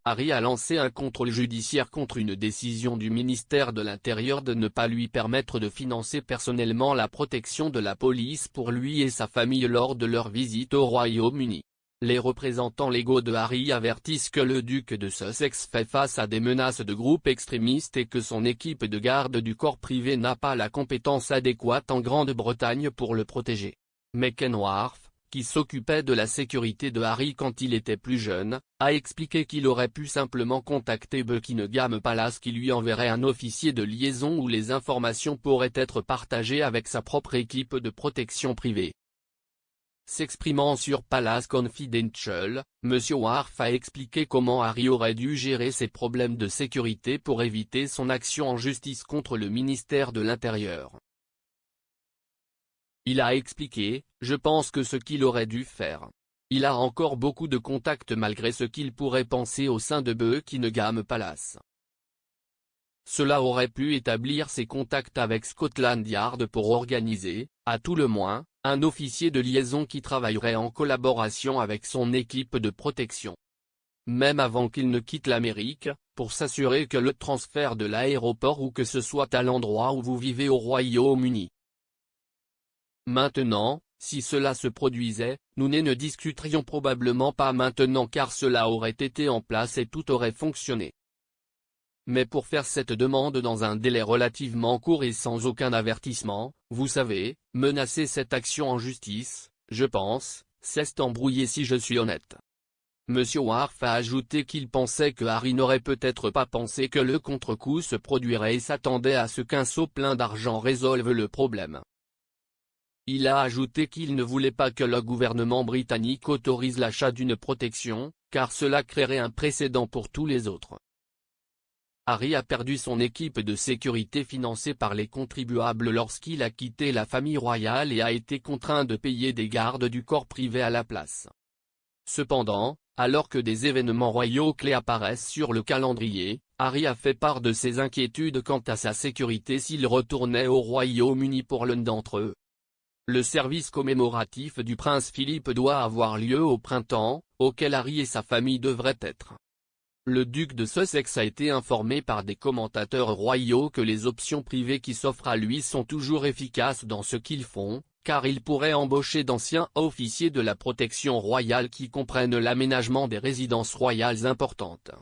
Harry a lancé un contrôle judiciaire contre une décision du ministère de l'Intérieur de ne pas lui permettre de financer personnellement la protection de la police pour lui et sa famille lors de leur visite au Royaume-Uni. Les représentants légaux de Harry avertissent que le duc de Sussex fait face à des menaces de groupes extrémistes et que son équipe de garde du corps privé n'a pas la compétence adéquate en Grande-Bretagne pour le protéger. Megan Wharf, qui s'occupait de la sécurité de Harry quand il était plus jeune, a expliqué qu'il aurait pu simplement contacter Buckingham Palace qui lui enverrait un officier de liaison où les informations pourraient être partagées avec sa propre équipe de protection privée. S'exprimant sur Palace Confidential, M. Wharf a expliqué comment Harry aurait dû gérer ses problèmes de sécurité pour éviter son action en justice contre le ministère de l'Intérieur. Il a expliqué, je pense que ce qu'il aurait dû faire. Il a encore beaucoup de contacts malgré ce qu'il pourrait penser au sein de Buckingham Palace. Cela aurait pu établir ses contacts avec Scotland Yard pour organiser, à tout le moins, un officier de liaison qui travaillerait en collaboration avec son équipe de protection. Même avant qu'il ne quitte l'Amérique, pour s'assurer que le transfert de l'aéroport ou que ce soit à l'endroit où vous vivez au Royaume-Uni. Maintenant, si cela se produisait, nous ne discuterions probablement pas maintenant car cela aurait été en place et tout aurait fonctionné. Mais pour faire cette demande dans un délai relativement court et sans aucun avertissement, vous savez, menacer cette action en justice, je pense, c'est embrouillé si je suis honnête. M. Wharf a ajouté qu'il pensait que Harry n'aurait peut-être pas pensé que le contre-coup se produirait et s'attendait à ce qu'un seau plein d'argent résolve le problème. Il a ajouté qu'il ne voulait pas que le gouvernement britannique autorise l'achat d'une protection, car cela créerait un précédent pour tous les autres. Harry a perdu son équipe de sécurité financée par les contribuables lorsqu'il a quitté la famille royale et a été contraint de payer des gardes du corps privé à la place. Cependant, alors que des événements royaux clés apparaissent sur le calendrier, Harry a fait part de ses inquiétudes quant à sa sécurité s'il retournait au Royaume-Uni pour l'un d'entre eux. Le service commémoratif du prince Philippe doit avoir lieu au printemps, auquel Harry et sa famille devraient être. Le duc de Sussex a été informé par des commentateurs royaux que les options privées qui s'offrent à lui sont toujours efficaces dans ce qu'ils font, car il pourrait embaucher d'anciens officiers de la protection royale qui comprennent l'aménagement des résidences royales importantes.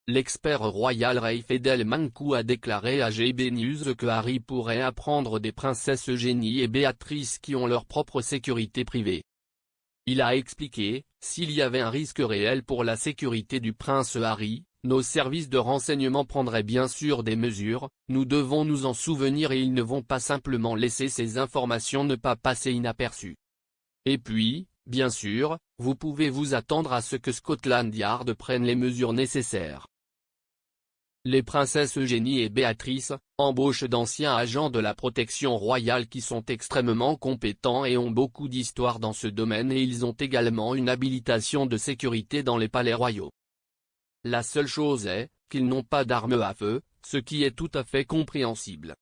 L'expert royal Rafe Edelmankou a déclaré à GB News que Harry pourrait apprendre des princesses Eugénie et Béatrice qui ont leur propre sécurité privée. Il a expliqué, s'il y avait un risque réel pour la sécurité du prince Harry, nos services de renseignement prendraient bien sûr des mesures, nous devons nous en souvenir et ils ne vont pas simplement laisser ces informations ne pas passer inaperçues. Et puis, bien sûr, vous pouvez vous attendre à ce que Scotland Yard prenne les mesures nécessaires. Les princesses Eugénie et Béatrice embauchent d'anciens agents de la protection royale qui sont extrêmement compétents et ont beaucoup d'histoire dans ce domaine et ils ont également une habilitation de sécurité dans les palais royaux. La seule chose est, qu'ils n'ont pas d'armes à feu, ce qui est tout à fait compréhensible.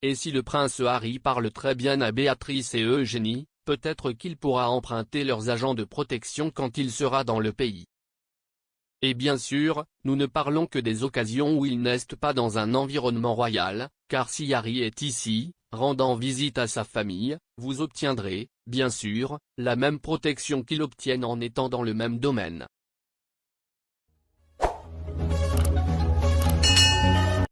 Et si le prince Harry parle très bien à Béatrice et Eugénie, peut-être qu'il pourra emprunter leurs agents de protection quand il sera dans le pays. Et bien sûr, nous ne parlons que des occasions où il n'est pas dans un environnement royal, car si Harry est ici, rendant visite à sa famille, vous obtiendrez, bien sûr, la même protection qu'il obtienne en étant dans le même domaine.